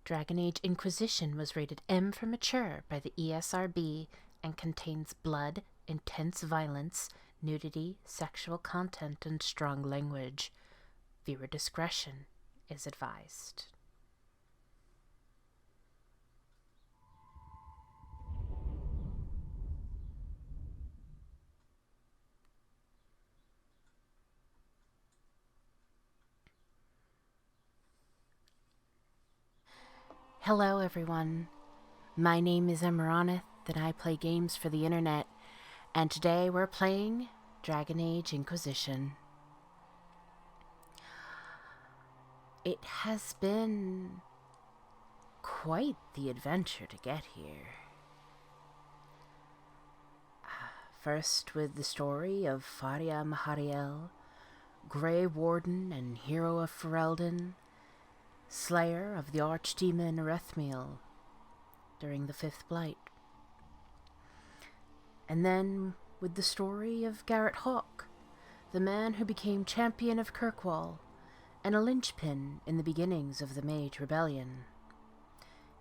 Dragon Age Inquisition was rated M for mature by the ESRB and contains blood, intense violence, nudity, sexual content, and strong language. Viewer discretion is advised. Hello everyone, my name is Amaronith and I play games for the internet, and today we're playing Dragon Age Inquisition. It has been quite the adventure to get here. First with the story of Faria Mahariel, Grey Warden and hero of Ferelden, slayer of the archdemon Erethmiel during the Fifth Blight. And then with the story of Garrett Hawke, the man who became champion of Kirkwall and a linchpin in the beginnings of the Mage Rebellion.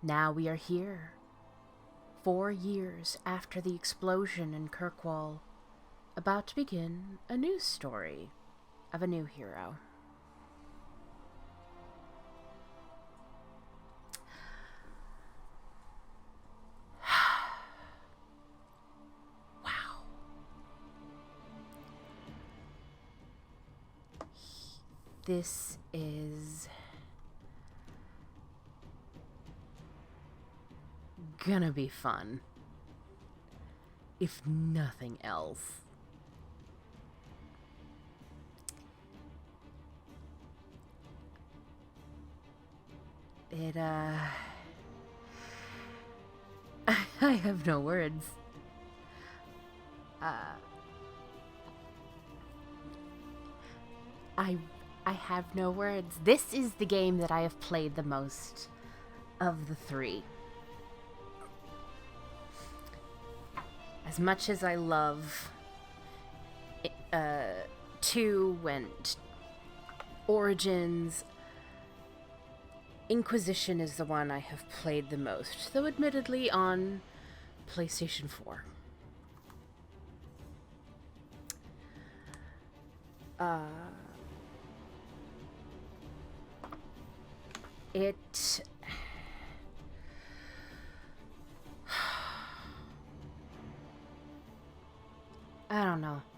Now we are here, 4 years after the explosion in Kirkwall, about to begin a new story of a new hero. This is gonna be fun, if nothing else. I have no words. I have no words. This is the game that I have played the most of the 3. As much as I love 2 and Origins, Inquisition is the one I have played the most, though admittedly on PlayStation 4.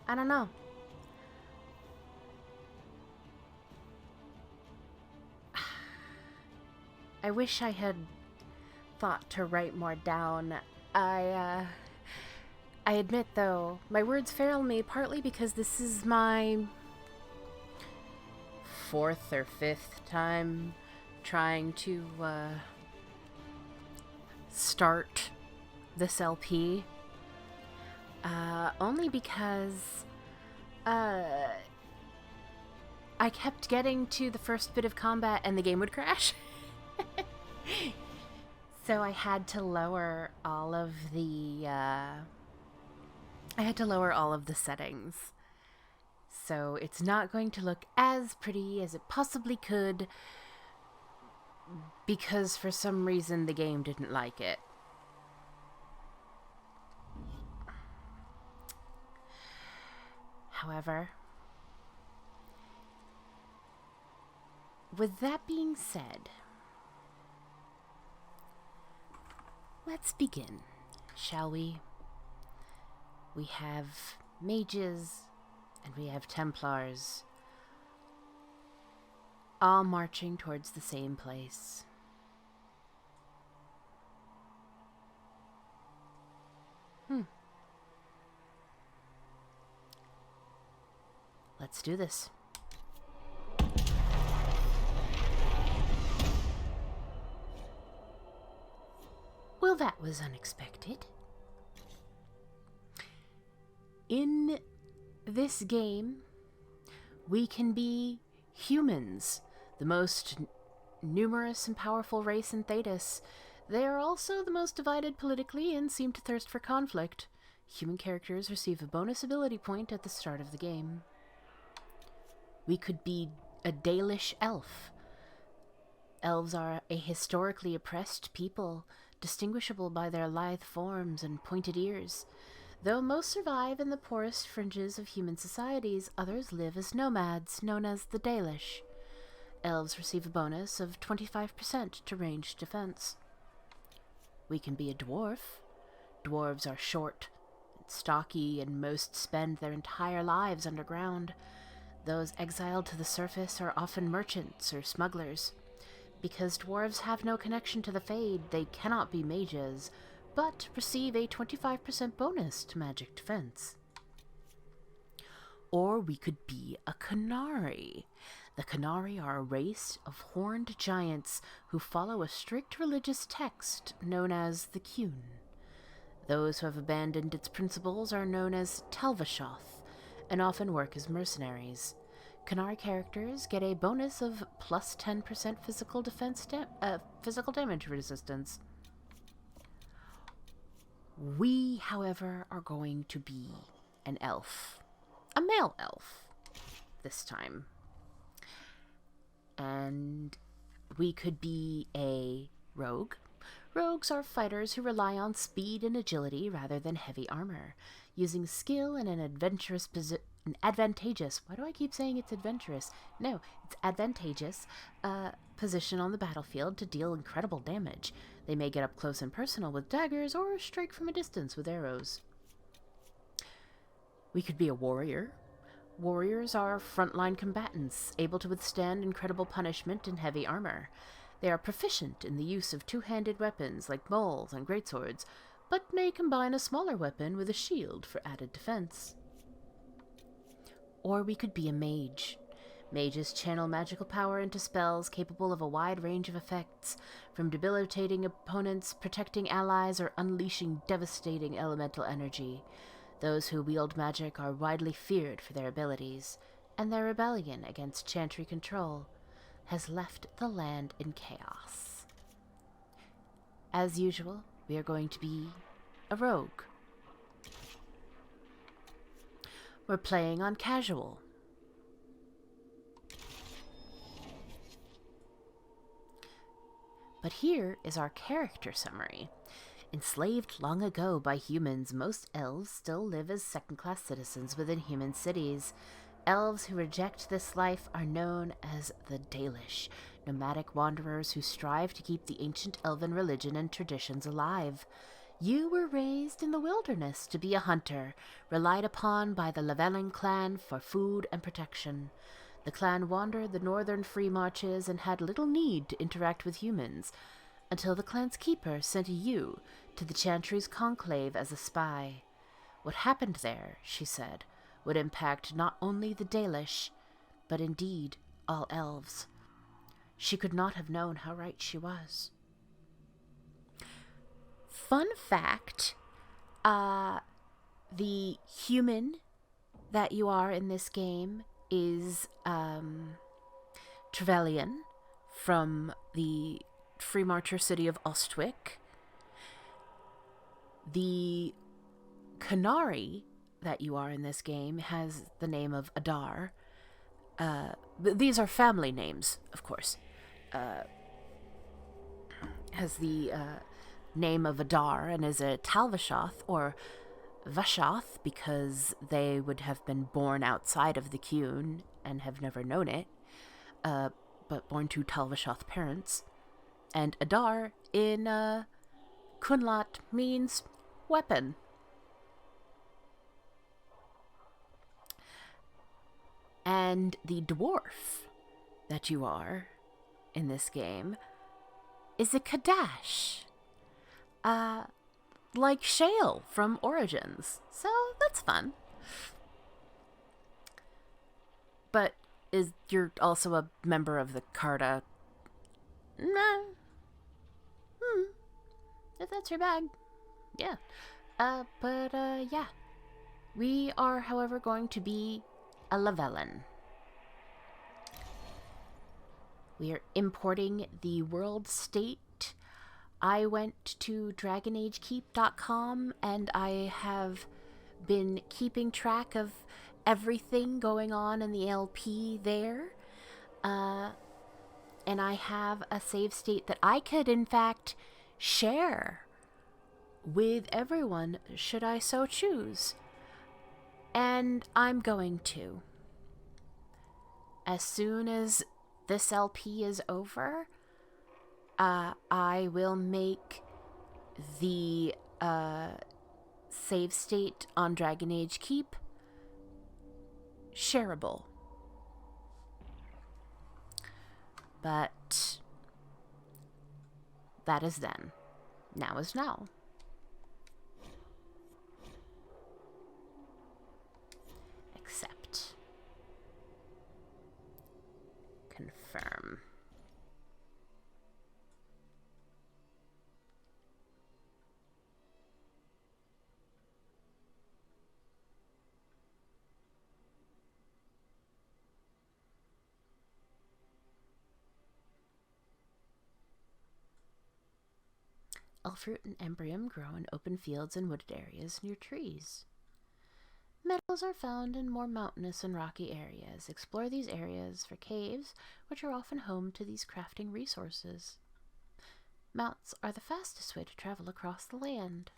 I don't know. I wish I had thought to write more down. I admit, though, my words fail me partly because this is my 4th or 5th time trying to start this LP. Only because I kept getting to the first bit of combat and the game would crash. So I had to lower all of the settings. So it's not going to look as pretty as it possibly could because for some reason the game didn't like it. However, with that being said, let's begin, shall we? We have mages and we have Templars, all marching towards the same place. Let's do this. Well, that was unexpected. In this game, we can be humans, the most numerous and powerful race in Thedas. They are also the most divided politically and seem to thirst for conflict. Human characters receive a bonus ability point at the start of the game. We could be a Dalish elf, elves are a historically oppressed people, distinguishable by their lithe forms and pointed ears. Though most survive in the poorest fringes of human societies, others live as nomads, known as the Dalish. Elves receive a bonus of 25% to ranged defense. We can be a dwarf. Dwarves are short, stocky, and most spend their entire lives underground. Those exiled to the surface are often merchants or smugglers. Because dwarves have no connection to the Fade, they cannot be mages, but receive a 25% bonus to magic defense. Or we could be a Qunari. The Qunari are a race of horned giants who follow a strict religious text known as the Qun. Those who have abandoned its principles are known as Talvashoth and often work as mercenaries. Qunari characters get a bonus of plus 10% physical damage resistance. We, however, are going to be an elf. A male elf this time. And we could be a rogue. Rogues are fighters who rely on speed and agility rather than heavy armor, using skill and an advantageous, why do I keep saying it's adventurous? No, it's advantageous position on the battlefield to deal incredible damage. They may get up close and personal with daggers or strike from a distance with arrows. We could be a warrior. Warriors are frontline combatants, able to withstand incredible punishment in heavy armor. They are proficient in the use of two-handed weapons like mauls and greatswords, but may combine a smaller weapon with a shield for added defense. Or we could be a mage. Mages channel magical power into spells capable of a wide range of effects, from debilitating opponents, protecting allies, or unleashing devastating elemental energy. Those who wield magic are widely feared for their abilities, and their rebellion against Chantry control has left the land in chaos. As usual, we are going to be a rogue. We're playing on casual. But here is our character summary. Enslaved long ago by humans, most elves still live as second-class citizens within human cities. Elves who reject this life are known as the Dalish, nomadic wanderers who strive to keep the ancient elven religion and traditions alive. You were raised in the wilderness to be a hunter, relied upon by the Lavellan clan for food and protection. The clan wandered the northern free marches and had little need to interact with humans, until the clan's keeper sent you to the Chantry's Conclave as a spy. What happened there, she said, would impact not only the Dalish, but indeed all elves. She could not have known how right she was. Fun fact, the human that you are in this game is Trevelyan from the free marcher city of Ostwick. The Qunari that you are in this game has the name of Adar. These are family names, of course. Has the name of Adar and is a Talvashoth or Vashoth because they would have been born outside of the Qun and have never known it, but born to Talvashoth parents. And Adar in Kunlat means weapon. And the dwarf that you are in this game is a Kadash. Like Shale from Origins. So that's fun. But you're also a member of the Carta? Nah. If that's your bag. Yeah. Yeah. We are, however, going to be a Lavellan. We are importing the world state. I went to DragonAgeKeep.com and I have been keeping track of everything going on in the LP there. and I have a save state that I could, in fact, share with everyone, should I so choose. And I'm going to. As soon as this LP is over, I will make the save state on Dragon Age Keep shareable. But that is then. Now is now. Accept. Confirm. Elfruit and Embryum grow in open fields and wooded areas near trees. Metals are found in more mountainous and rocky areas. Explore these areas for caves, which are often home to these crafting resources. Mounts are the fastest way to travel across the land.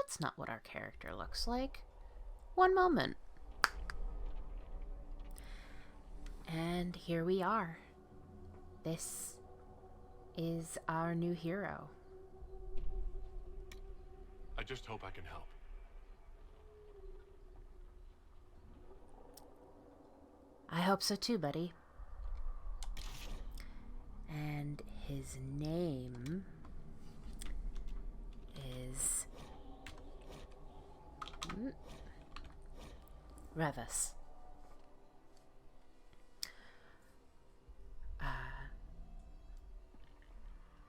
That's not what our character looks like. One moment. And here we are. This is our new hero. I just hope I can help. I hope so too, buddy. And his name is Revas.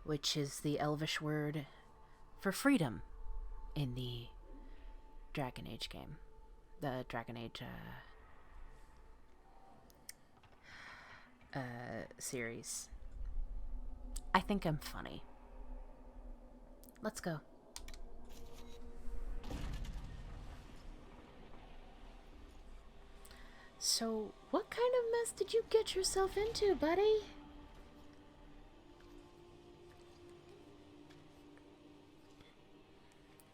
Which is the Elvish word for freedom in the Dragon Age game. The Dragon Age series. I think I'm funny. Let's go. So, what kind of mess did you get yourself into, buddy?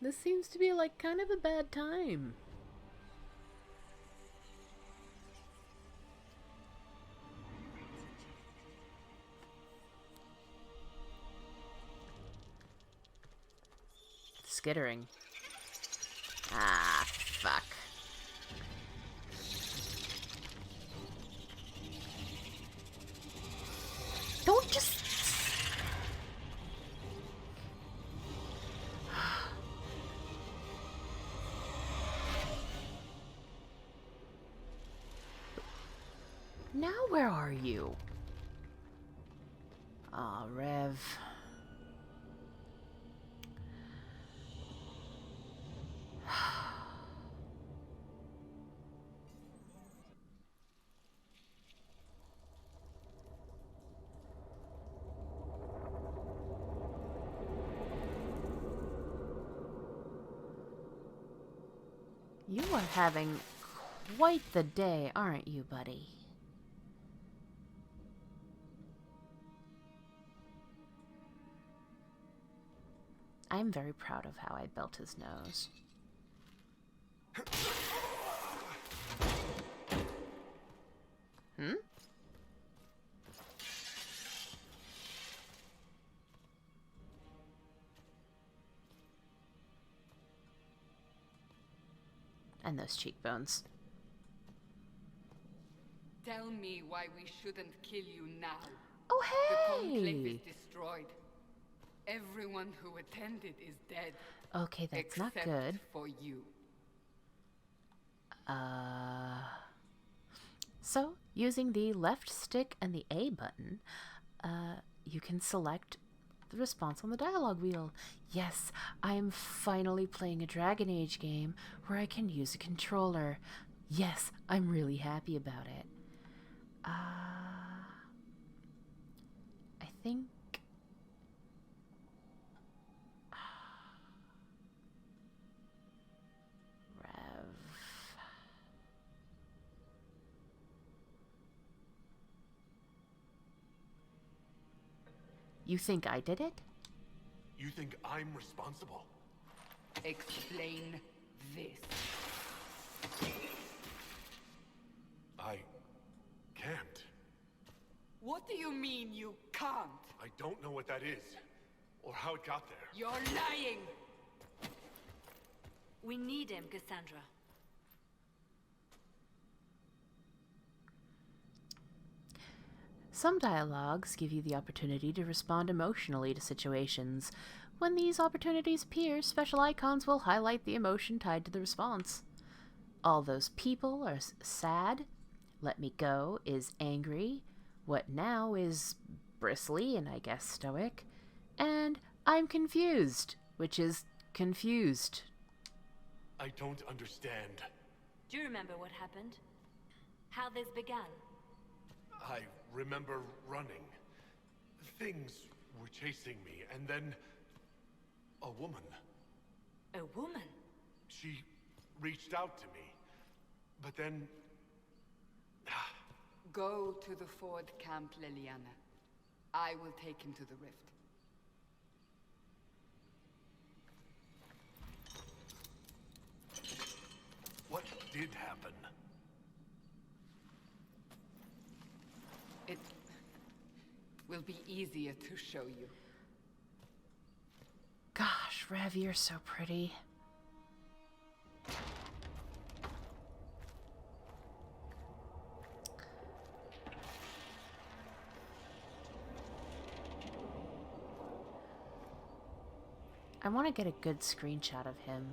This seems to be like kind of a bad time. Skittering. Ah, fuck. Don't just... Now where are you? Aw, Rev. You are having quite the day, aren't you, buddy? I'm very proud of how I built his nose. Hmm? And those cheekbones. Tell me why we shouldn't kill you now. Oh, The Conclave hey! is destroyed. Everyone who attended is dead. Okay, that's not except good. for you. So, using the left stick and the A button, you can select The response on the dialogue wheel. Yes, I am finally playing a Dragon Age game where I can use a controller. Yes, I'm really happy about it. I think... Rev... You think I did it? You think I'm responsible? Explain this. I can't. What do you mean you can't? I don't know what that is, or how it got there. You're lying! We need him, Cassandra. Some dialogues give you the opportunity to respond emotionally to situations. When these opportunities appear, special icons will highlight the emotion tied to the response. All those people are sad. Let me go is angry. What now is bristly and I guess stoic. And I'm confused, which is confused. I don't understand. Do you remember what happened? How this began? I remember running. Things were chasing me, and then... a woman. A woman? She reached out to me, but then... Go to the Ford Camp, Liliana. I will take him to the rift. What did happen? It will be easier to show you. Gosh, Rev, you're so pretty. I want to get a good screenshot of him.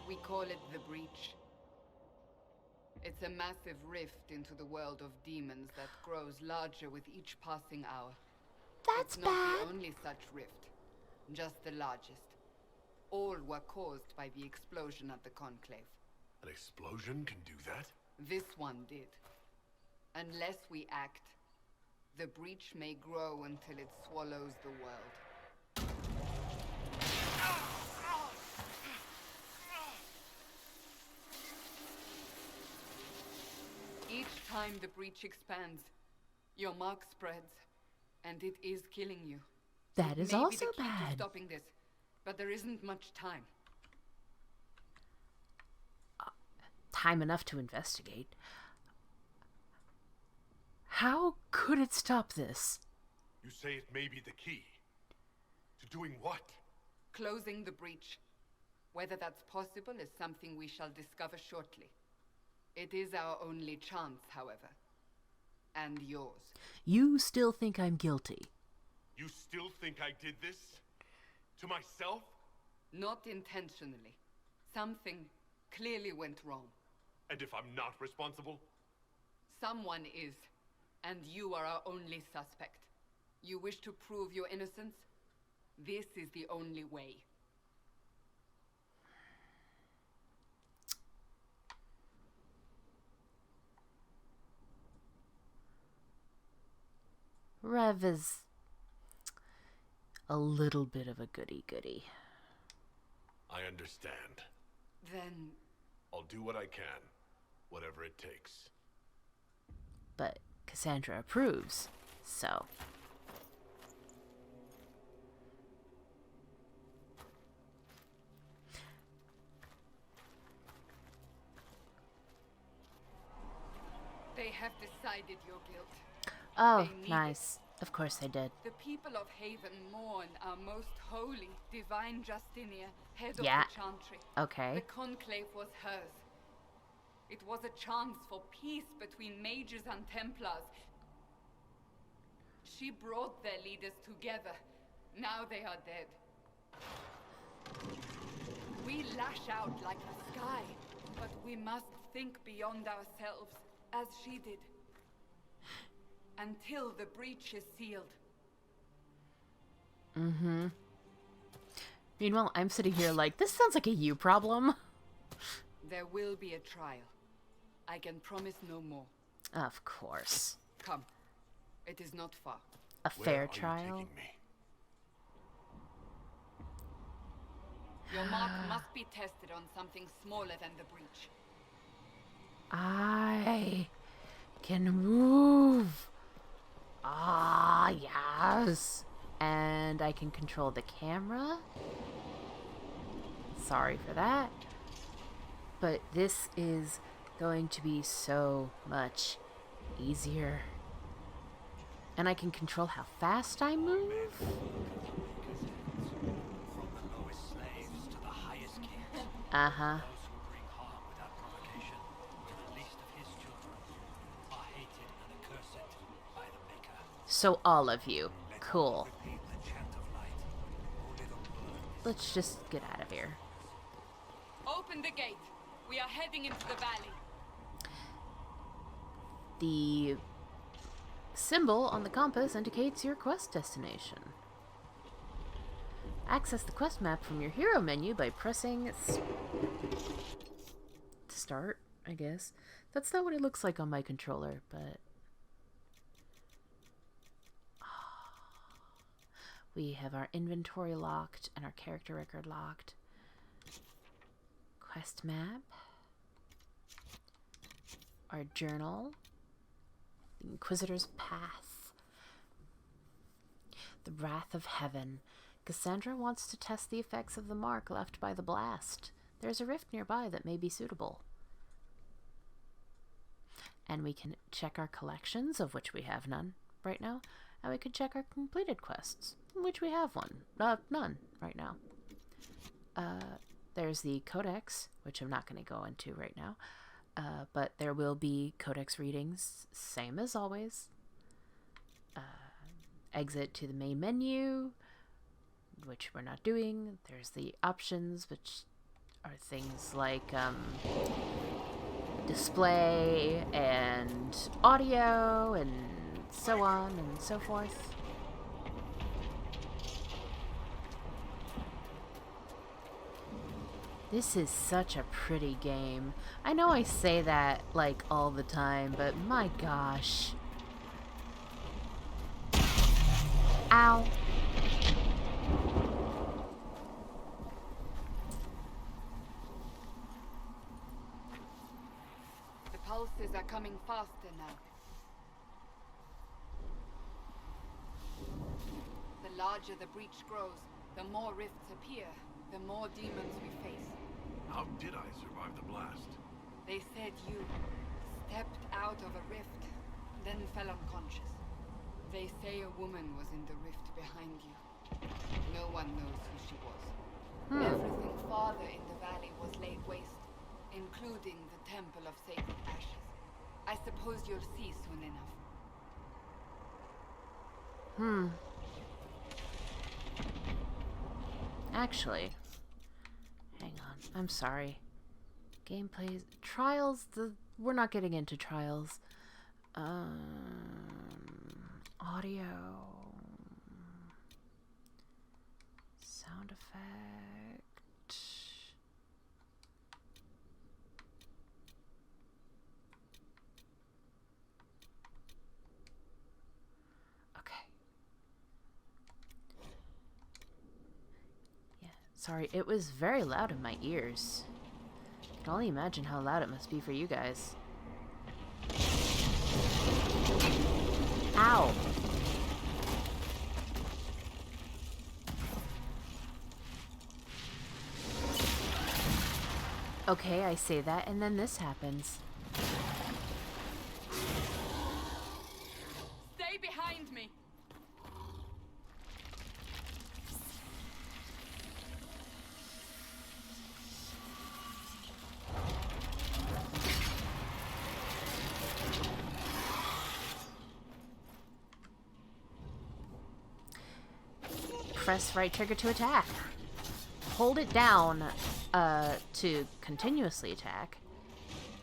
We call it the Breach. It's a massive rift into the world of demons that grows larger with each passing hour. That's it's not bad. the only such rift, just the largest. All were caused by the explosion at the Conclave. An explosion can do that? This one did. Unless we act, the breach may grow until it swallows the world. Each time the breach expands, your mark spreads, and it is killing you. That is Maybe also the key to bad. stopping this, but there isn't much time. Time enough to investigate. How could it stop this? You say it may be the key. To doing what? Closing the breach. Whether that's possible is something we shall discover shortly. It is our only chance, however. And yours. You still think I'm guilty? You still think I did this? To myself? Not intentionally. Something clearly went wrong. And if I'm not responsible? Someone is, and you are our only suspect. You wish to prove your innocence? This is the only way. Rev is a little bit of a goody-goody. I understand. Then... I'll do what I can. Whatever it takes. But Cassandra approves, so... they have decided your guilt. Oh, They need nice. Of course they did. The people of Haven mourn our most holy, divine Justinia, head Yeah. of the Chantry. Okay. The Conclave was hers. It was a chance for peace between mages and Templars. She brought their leaders together. Now they are dead. We lash out like the sky, but we must think beyond ourselves, as she did. until the breach is sealed. Mm-hmm. Meanwhile, I'm sitting here like, this sounds like a you problem. There will be a trial. I can promise no more. Of course. Come. It is not far. A Where fair are you trial? taking me? Your mark must be tested on something smaller than the breach. I can move. Ah, yes. And I can control the camera. Sorry for that. But this is going to be so much easier. And I can control how fast I move. From the lowest slaves to the highest kings. Uh-huh. Those who bring harm without provocation to the least of his children are hated and accursed by the Maker. So all of you. Cool. Repeat the chant of light. Only the word is Let's just get out of here. Open the gate. We are heading into the valley. The symbol on the compass indicates your quest destination. Access the quest map from your hero menu by pressing start, I guess. That's not what it looks like on my controller, but we have our inventory locked and our character record locked. Quest map. Our journal. The Inquisitor's Path. The Wrath of Heaven. Cassandra wants to test the effects of the mark left by the blast. There's a rift nearby that may be suitable. And we can check our collections, of which we have none right now. And we could check our completed quests, which we have none right now. There's the Codex, which I'm not going to go into right now. But there will be Codex readings, same as always. Exit to the main menu, which we're not doing. There's the options, which are things like display and audio and so on and so forth. This is such a pretty game. I know I say that, like, all the time, but my gosh. Ow. The pulses are coming faster now. The larger the breach grows, the more rifts appear, the more demons we face. How did I survive the blast? They said you stepped out of a rift, then fell unconscious. They say a woman was in the rift behind you. No one knows who she was. Everything farther in the valley was laid waste, including the Temple of Sacred Ashes. I suppose you'll see soon enough. Actually, hang on. I'm sorry. Gameplays, trials. We're not getting into trials. Audio, sound effect. Okay. Yeah, sorry, it was very loud in my ears. I can only imagine how loud it must be for you guys. Ow! Okay, I say that, and then this happens. Stay behind me! Press right trigger to attack. Hold it down to continuously attack.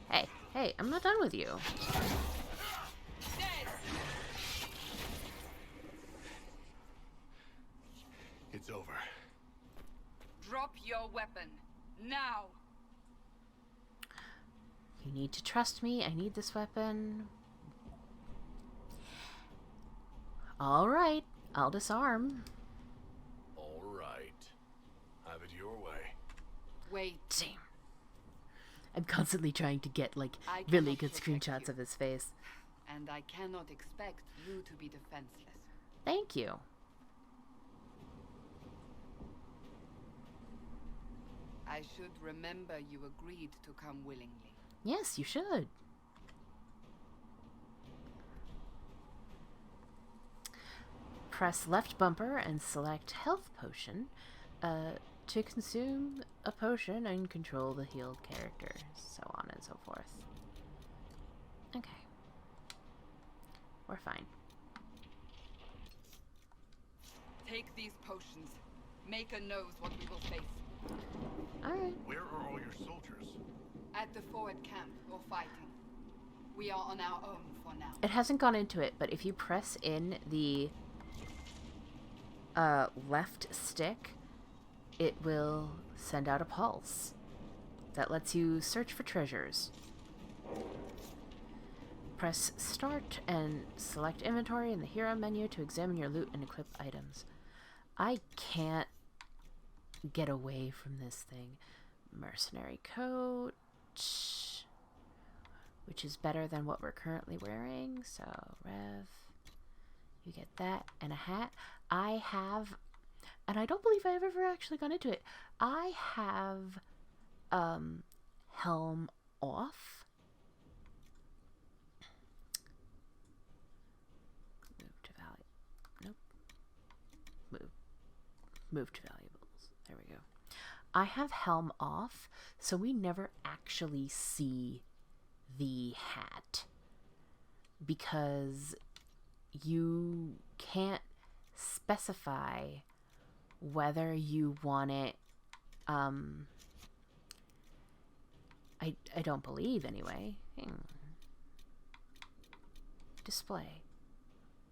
Hey, I'm not done with you. Dead! over. Drop your weapon. Now! You need to trust me. I need this weapon. Alright, I'll disarm. Alright. Have it your way. Wait. Damn. I'm constantly trying to get, like, I really cannot good protect screenshots you. of his face. And I cannot expect you to be defenseless. Thank you. I should remember you agreed to come willingly. Yes, you should. Press left bumper and select health potion to consume a potion and control the healed character, so on and so forth. Okay. We're fine. Take these potions. Maker knows what we will face. Alright. Where are all your soldiers? At the forward camp, or fighting. We are on our own for now. It hasn't gone into it, but if you press in the left stick, it will send out a pulse that lets you search for treasures. Press start and select inventory in the hero menu to examine your loot and equip items. I can't get away from this thing. Mercenary coat, which is better than what we're currently wearing. So, Rev, you get that and a hat. I have, and I don't believe I've ever actually gone into it. I have helm off. Move to value. Nope. Move to valuables. There we go. I have helm off, so we never actually see the hat because you can't specify whether you want it. I don't believe anyway. Display.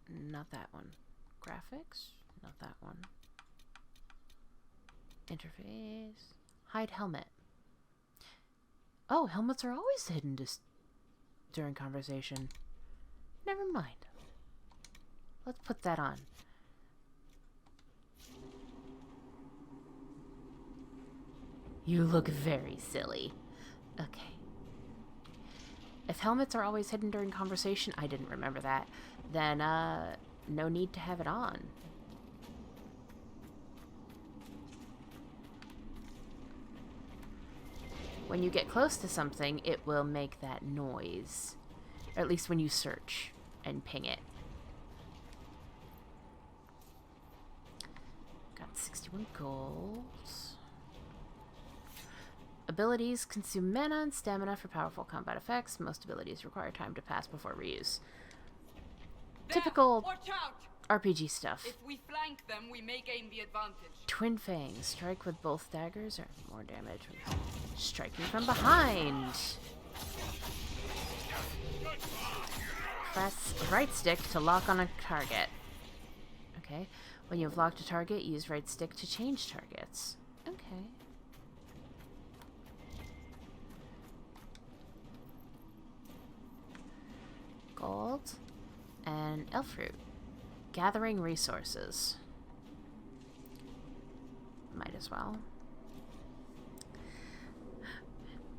Not that one. Graphics. Not that one. Interface. Hide helmet. Oh, helmets are always hidden during conversation. Never mind. Let's put that on. You look very silly. Okay. If helmets are always hidden during conversation, I didn't remember that, then no need to have it on. When you get close to something, it will make that noise. Or at least when you search and ping it. Got 61 gold. Abilities consume mana and stamina for powerful combat effects. Most abilities require time to pass before reuse. Typical Watch out! RPG stuff. If we flank them, we may gain the advantage. Twin Fangs. Strike with both daggers or more damage when striking from behind. Press right stick to lock on a target. Okay. When you have locked a target, use right stick to change targets. Okay. Gold and elf fruit. Gathering resources. Might as well.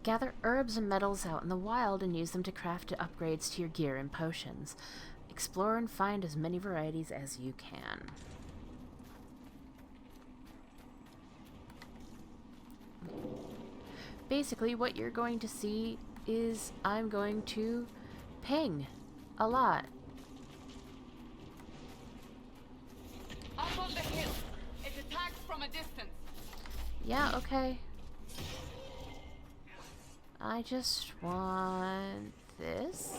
Gather herbs and metals out in the wild and use them to craft upgrades to your gear and potions. Explore and find as many varieties as you can. Basically, what you're going to see is I'm going to ping a lot. Up on the hill. It attacks from a distance. Yeah, okay. I just want this.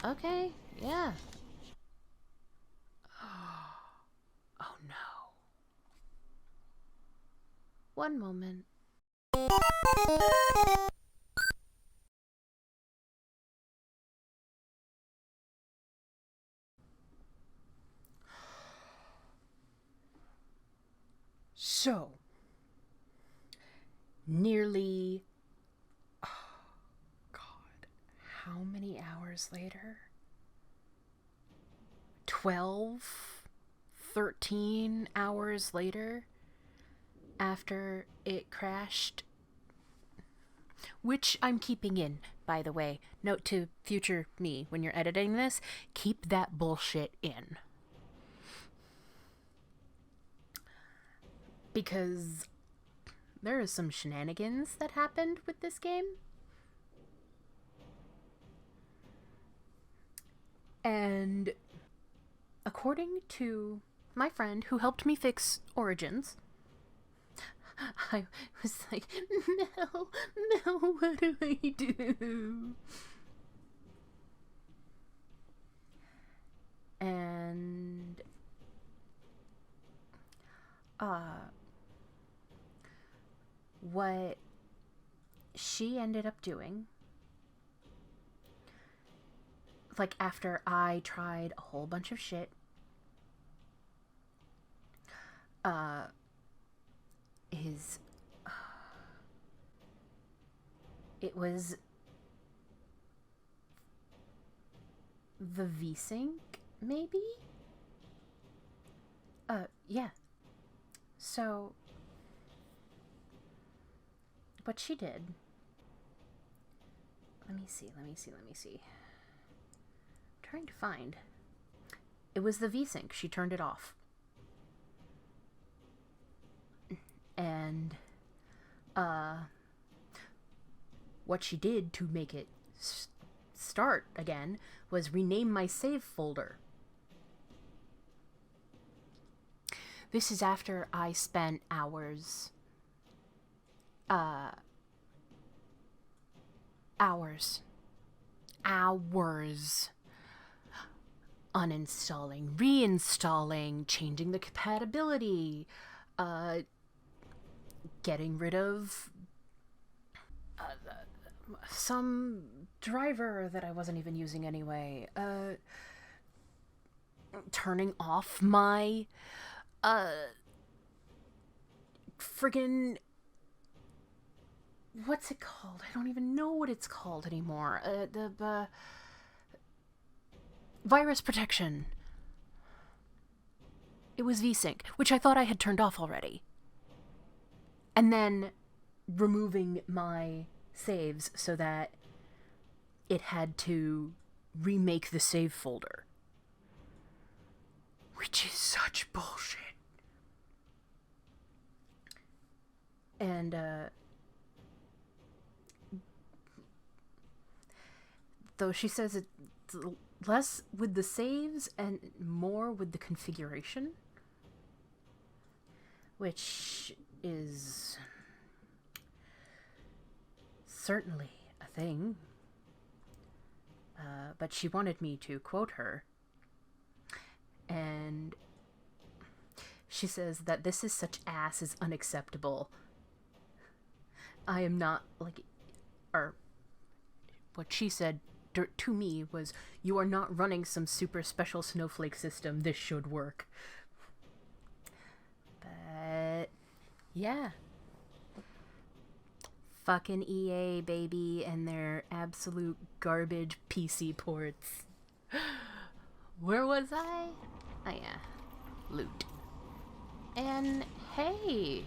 Okay, yeah. Oh no. One moment. So, nearly, oh God, how many hours later? 12, 13 hours later, after it crashed, which I'm keeping in, by the way. Note to future me, when you're editing this, keep that bullshit in. Because there is some shenanigans that happened with this game. And according to my friend who helped me fix Origins, I was like, Mel, what do I do? And what she ended up doing, like, after I tried a whole bunch of shit, it was the V-Sync, maybe? Yeah. So, what she did, let me see. I'm trying to find. It was the V-Sync. She turned it off. And, what she did to make it start again was rename my save folder. This is after I spent hours uninstalling, reinstalling, changing the compatibility, getting rid of some driver that I wasn't even using anyway, turning off my friggin', what's it called? I don't even know what it's called anymore. The virus protection. It was V-Sync, which I thought I had turned off already. And then removing my saves so that it had to remake the save folder. Which is such bullshit. And, though she says it's less with the saves and more with the configuration, which is certainly a thing. But she wanted me to quote her. And she says that this is such ass is unacceptable. I am not, like, or what she said to me was, you are not running some super special snowflake system. This should work. But, yeah. Fucking EA, baby, and their absolute garbage PC ports. Where was I? Oh, yeah. Loot. And, hey!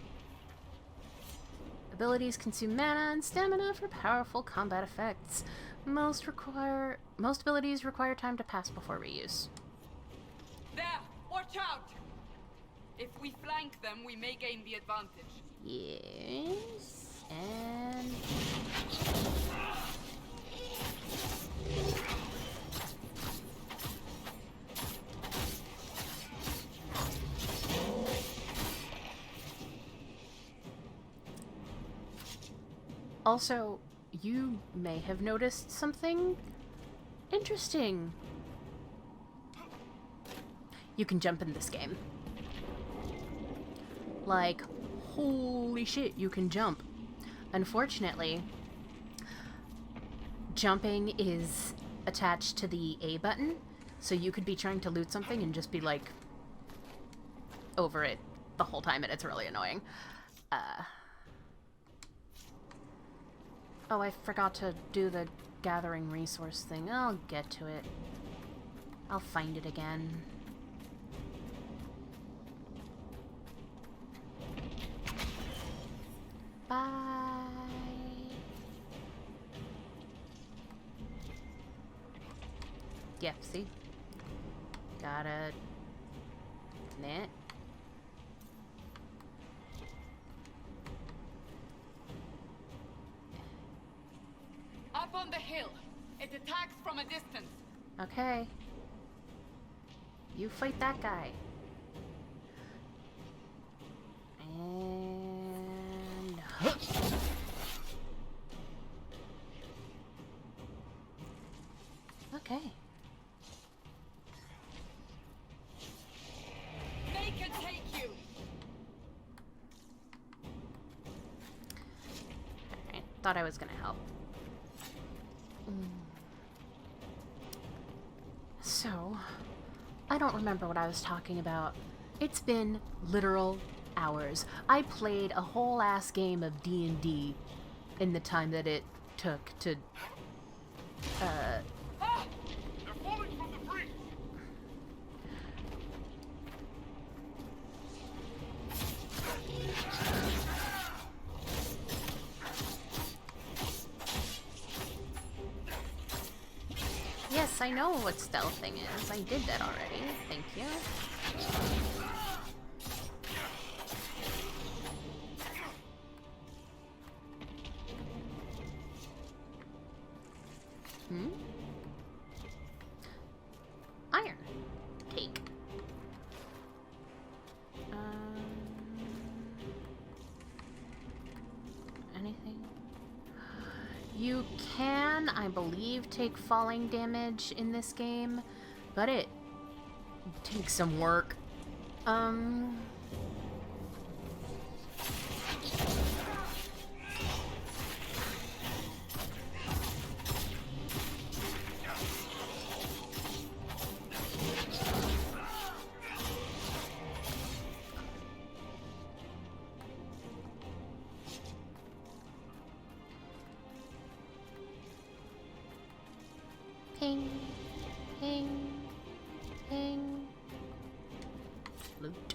Abilities consume mana and stamina for powerful combat effects. Most abilities require time to pass before reuse. There! Watch out! If we flank them, we may gain the advantage. Yes. And... also, you may have noticed something interesting. You can jump in this game. Like, holy shit, you can jump. Unfortunately, jumping is attached to the A button, so you could be trying to loot something and just be like, over it the whole time, and it's really annoying. Oh, I forgot to do the gathering resource thing. I'll get to it. I'll find it again. Bye. Yeah, see? Gotta... Nah. Up on the hill. It attacks from a distance. Okay. You fight that guy. And... Okay. They can take you. Alright, thought I was gonna help. So, I don't remember what I was talking about. It's been literal hours. I played a whole ass game of D&D in the time that it took to, They're falling from the breach! Yes, I know what stealthing is. I did that already. Thank you. Iron. Cake. Anything? You can, I believe, take falling damage in this game, but it takes some work. Ping, ping, ping. Loot.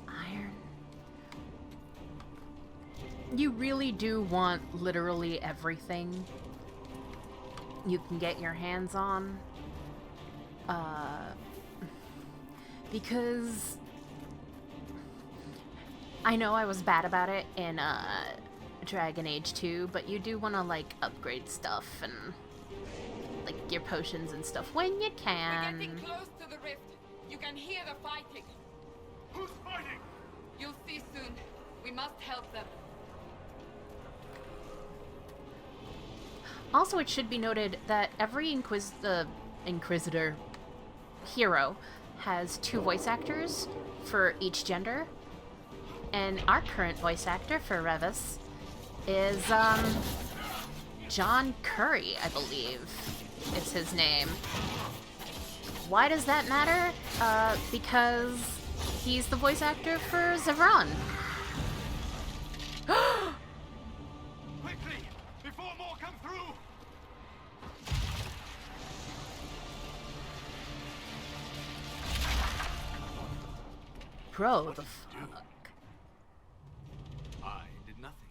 Iron. You really do want literally everything you can get your hands on. Because I know I was bad about it in, Dragon Age 2, but you do want to, like, upgrade stuff and, like, your potions and stuff when you We're can. getting close to the rift. You can hear the fighting. Who's fighting? You'll see soon. We must help them. Also, it should be noted that every Inquisitor hero has 2 voice actors for each gender, and our current voice actor for Revas is, John Curry, I believe is his name. Why does that matter? Because he's the voice actor for Zevran. Quickly! Before more come through! Bro, the fuck? I did nothing.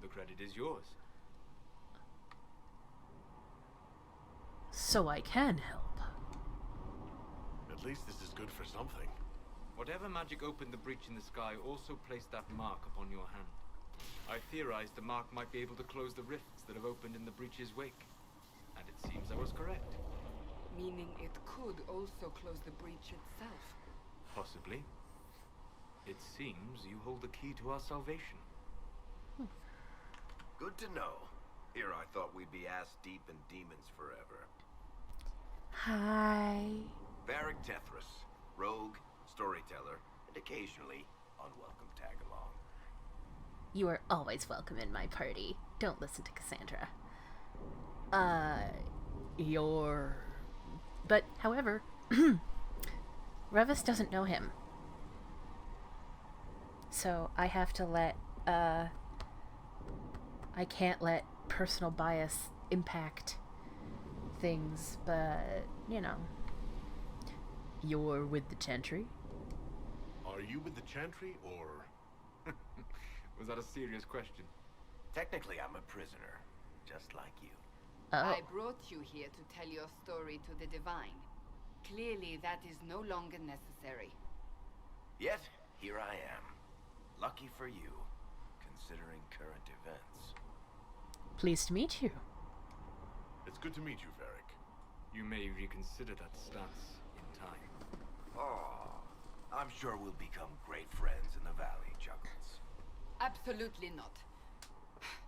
The credit is yours. So I can help. At least this is good for something. Whatever magic opened the breach in the sky also placed that mark upon your hand. I theorized the mark might be able to close the rifts that have opened in the breach's wake. And it seems I was correct. Meaning it could also close the breach itself. Possibly. It seems you hold the key to our salvation. Good to know. Here I thought we'd be ass deep in demons forever. Hi. Varric Tethras, rogue, storyteller, and occasionally unwelcome tag-along. You are always welcome in my party. Don't listen to Cassandra. But, however, Revas doesn't know him. So I have to let, I can't let personal bias impact things, but, you know. You're with the Chantry? Are you with the Chantry, or... Was that a serious question? Technically, I'm a prisoner, just like you. Oh. I brought you here to tell your story to the Divine. Clearly, that is no longer necessary. Yet, here I am. Lucky for you, considering current events. Pleased to meet you. It's good to meet you, Varric. You may reconsider that stance in time. Oh, I'm sure we'll become great friends in the valley, Chuckles. Absolutely not.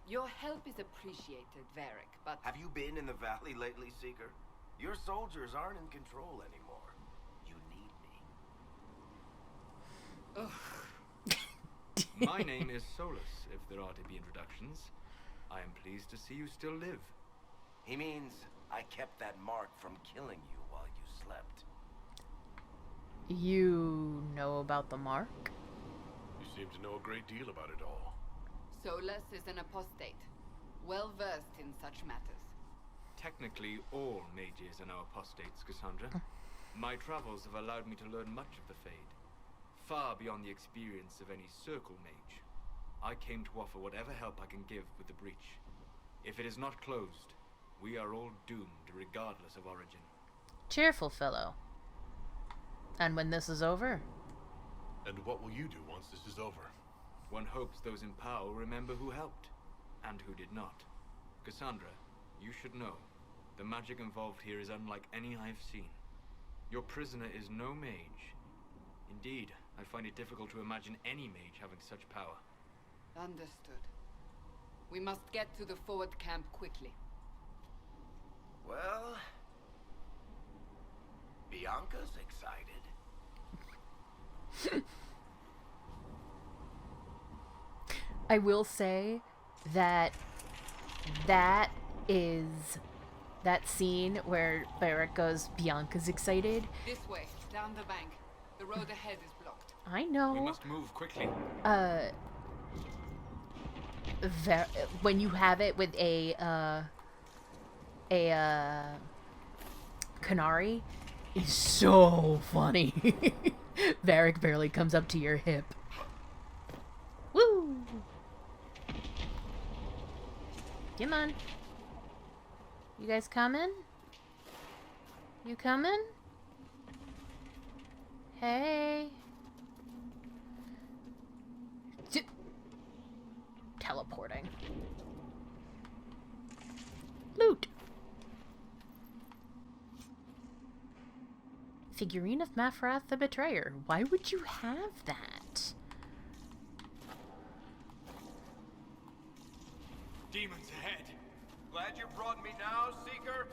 Your help is appreciated, Varric, but... Have you been in the valley lately, Seeker? Your soldiers aren't in control anymore. You need me. My name is Solus, if there are to be introductions. I am pleased to see you still live. He means I kept that mark from killing you while you slept. You know about the mark? You seem to know a great deal about it all. Solus is an apostate, well-versed in such matters. Technically, all mages are now apostates, Cassandra. My travels have allowed me to learn much of the Fade, far beyond the experience of any circle mage. I came to offer whatever help I can give with the breach. If it is not closed, we are all doomed regardless of origin. Cheerful fellow. And when this is over? And what will you do once this is over? One hopes those in power remember who helped, and who did not. Cassandra, you should know, the magic involved here is unlike any I have seen. Your prisoner is no mage. Indeed, I find it difficult to imagine any mage having such power. Understood. We must get to the forward camp quickly. Well... Bianca's excited. I will say that that scene where Barrett goes, Bianca's excited. This way, down the bank. The road ahead is blocked. I know. We must move quickly. When you have it with a Canary, is so funny. Varric barely comes up to your hip. Woo! Come on. You guys coming? You coming? Hey. Teleporting. Loot. Figurine of Mafrath the Betrayer. Why would you have that? Demons ahead. Glad you brought me now, Seeker.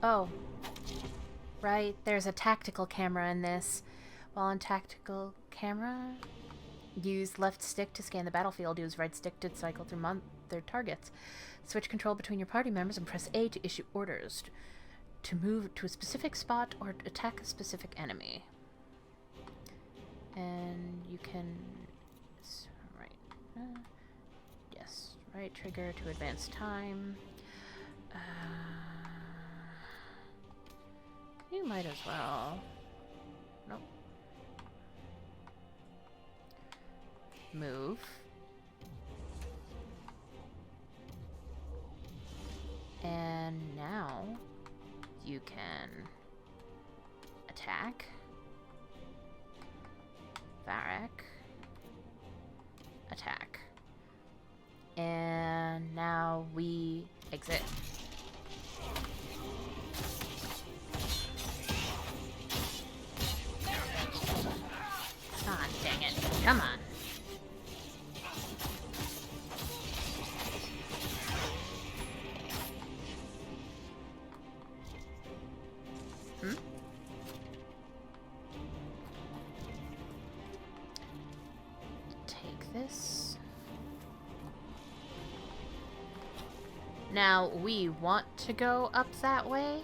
Oh. Right, there's a tactical camera in this. While on tactical camera, use left stick to scan the battlefield. Use right stick to cycle through their targets. Switch control between your party members and press A to issue orders to move to a specific spot or attack a specific enemy. And you can... yes, right trigger to advance time. You might as well. Nope. Move. And now you can attack Varric, attack, and now we exit. Ah, dang it. Come on. Now, we want to go up that way.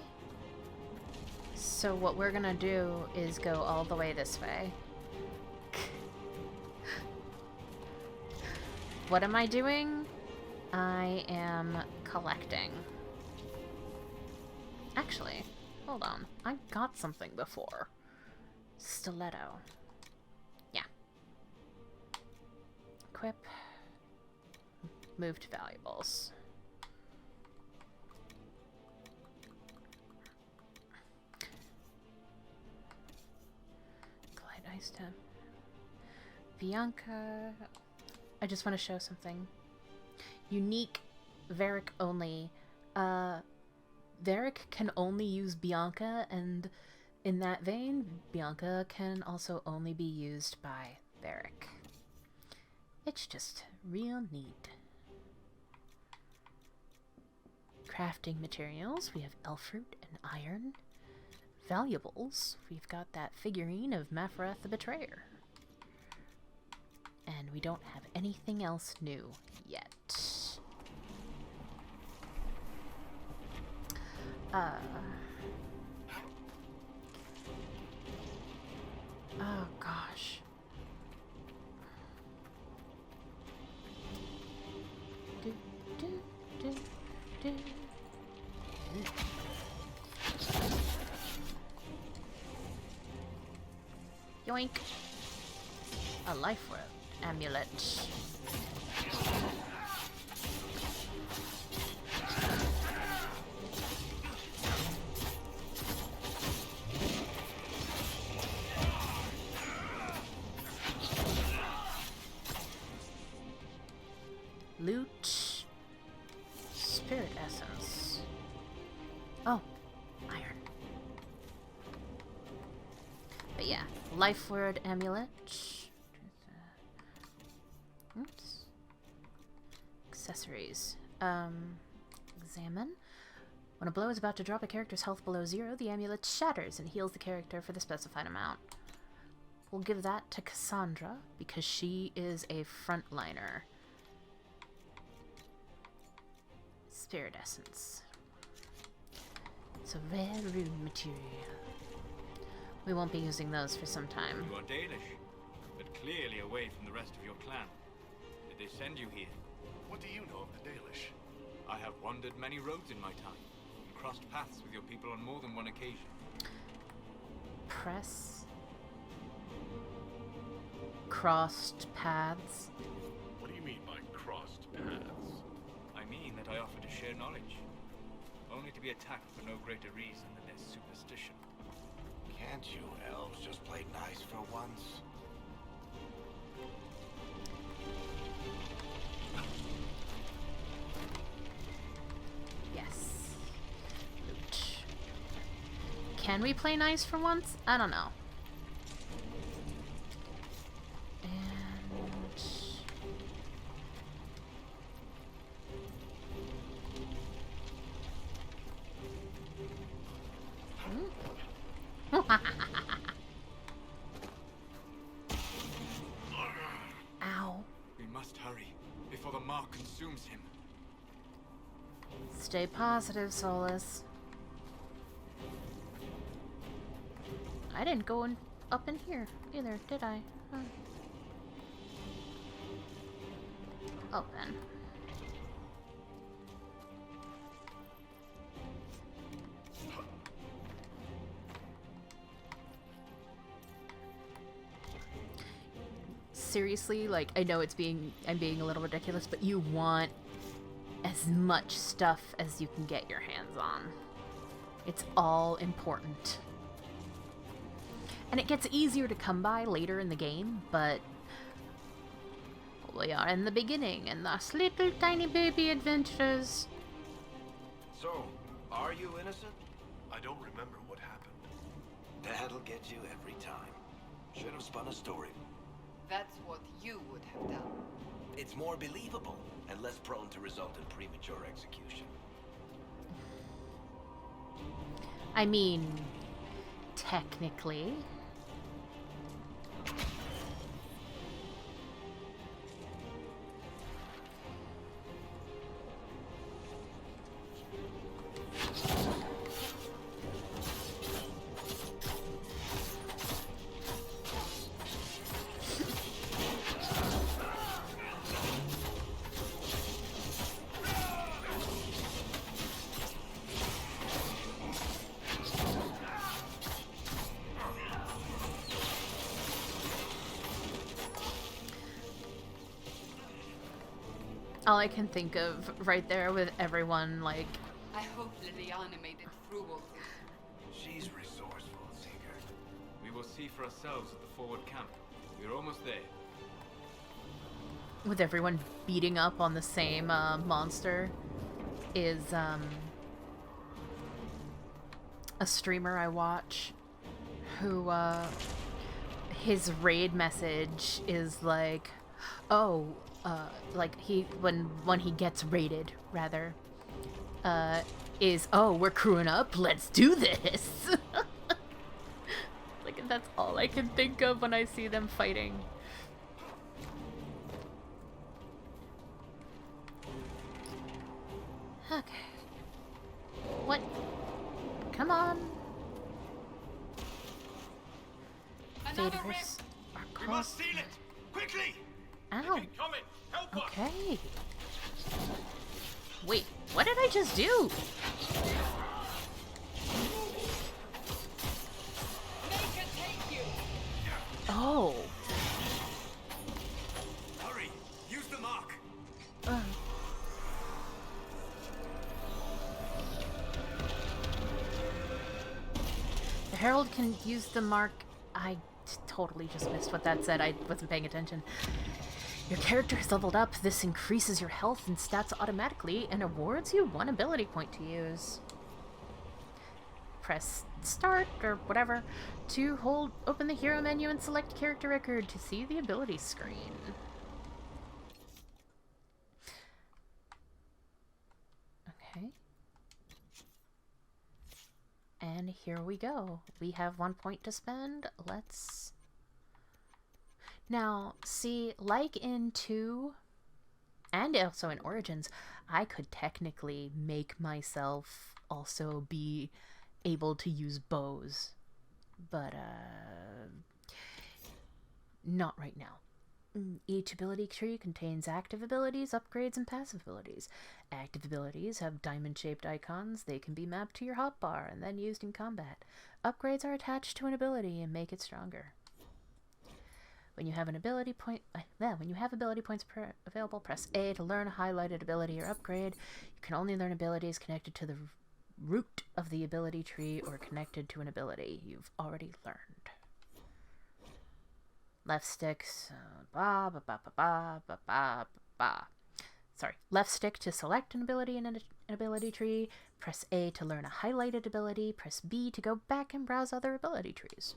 So what we're gonna do is go all the way this way. What am I doing? I am collecting. Actually, hold on. I got something before. Stiletto. Yeah. Equip. Move to valuables. Glide ice tab. Bianca. I just want to show something. Unique Varric only. Varric can only use Bianca, and in that vein, Bianca can also only be used by Varric. It's just real neat. Crafting materials, we have elf fruit and iron. Valuables, we've got that figurine of Mafrath the Betrayer. And we don't have anything else new yet. Oh gosh. Do, do, do, do. Yoink. A life world amulet. Loot. Spirit essence. Oh, iron. But yeah, life word amulet. Oops. Accessories. Examine. When a blow is about to drop a character's health below 0, the amulet shatters and heals the character for the specified amount. We'll give that to Cassandra because she is a frontliner. Spirit essence. It's a rare rune material. We won't be using those for some time. You are Danish, but clearly away from the rest of your clan. Did they send you here? What do you know of the Dalish? I have wandered many roads in my time, and crossed paths with your people on more than one occasion. Press. Crossed paths. What do you mean by crossed paths? I mean that I offer to share knowledge, only to be attacked for no greater reason than their superstition. Can't you elves just play nice for once? Yes. Loot. Can we play nice for once? I don't know. Ow. We must hurry, before the mark consumes him. Stay positive, Solus. I didn't go up in here either, did I? Huh. Oh, then. Seriously, like, I know I'm being a little ridiculous, but you want as much stuff as you can get your hands on. It's all important. And it gets easier to come by later in the game, but we are in the beginning, and thus little tiny baby adventures. So, are you innocent? I don't remember what happened. That'll get you every time. Should have spun a story. That's what you would have done. It's more believable and less prone to result in premature execution. I mean, technically. all I can think of right there with everyone, like... I hope Liliana made it through all this. She's resourceful, Seeker. We will see for ourselves at the forward camp. We're almost there. With everyone beating up on the same monster is a streamer I watch who his raid message is like, oh, like when he gets raided rather, is, oh, we're crewing up, let's do this. Like, that's all I can think of when I see them fighting. Okay. What? Come on. Another Thedas rift! are We close. must seal it! Quickly! Ow. Coming! Help us! Okay. Wait, what did I just do? Make it take you! Oh. Hurry! Use the mark! The Herald can use the mark. I totally just missed what that said. I wasn't paying attention. Your character is leveled up. This increases your health and stats automatically and awards you 1 ability point to use. Press start or whatever to open the hero menu and select character record to see the ability screen. Okay. And here we go. We have 1 point to spend. Let's... Now, see, like in 2, and also in Origins, I could technically make myself also be able to use bows. But, not right now. Each ability tree contains active abilities, upgrades, and passive abilities. Active abilities have diamond-shaped icons. They can be mapped to your hotbar and then used in combat. Upgrades are attached to an ability and make it stronger. When you have an ability point, when you have ability points available, press A to learn a highlighted ability or upgrade. You can only learn abilities connected to the root of the ability tree or connected to an ability you've already learned. Left stick, Sorry, left stick to select an ability in an ability tree. Press A to learn a highlighted ability. Press B to go back and browse other ability trees.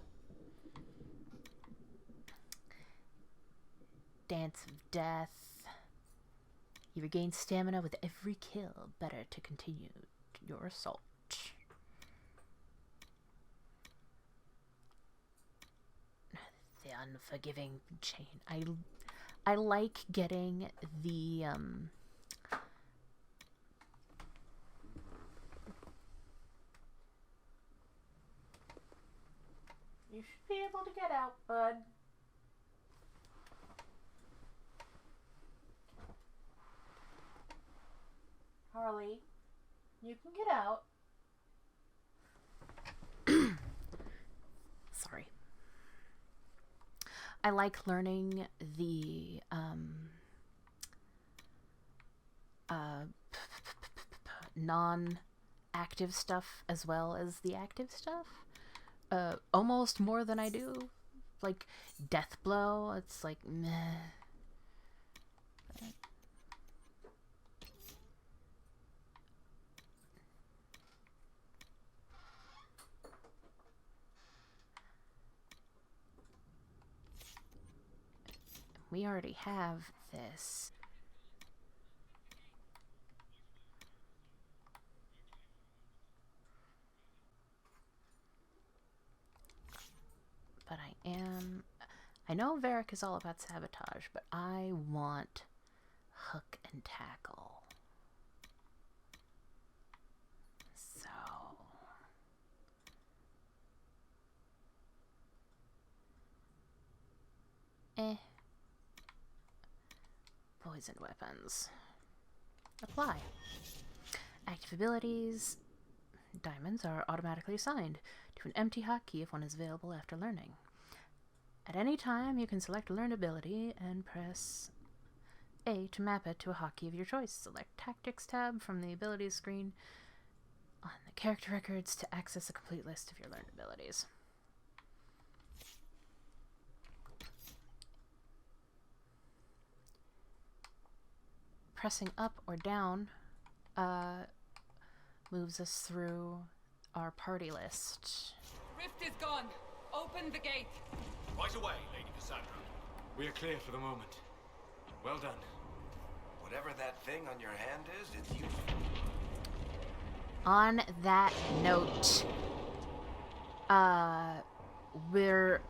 Dance of Death. You regain stamina with every kill. Better to continue your assault. The Unforgiving Chain. I like getting the You should be able to get out, bud. Harley, you can get out. Sorry. I like learning the non-active stuff as well as the active stuff. Almost more than I do. Like Death Blow, it's like meh. We already have this. But I know Varric is all about sabotage, but I want hook and tackle. So... Poison weapons. Apply. Active abilities. Diamonds are automatically assigned to an empty hotkey if one is available after learning. At any time, you can select a learned ability and press A to map it to a hotkey of your choice. Select Tactics tab from the Abilities screen on the character records to access a complete list of your learned abilities. Pressing up or down moves us through our party list. Rift is gone. Open the gate. Right away, Lady Cassandra. We are clear for the moment. Well done. Whatever that thing on your hand is, it's useful. On that note, we're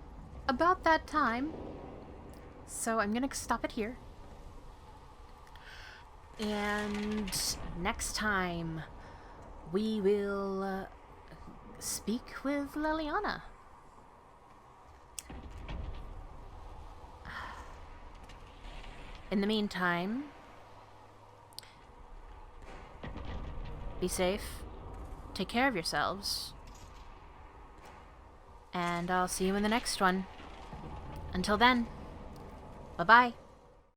about that time, so I'm gonna stop it here. And next time, we will speak with Leliana. In the meantime, be safe, take care of yourselves, and I'll see you in the next one. Until then, bye-bye.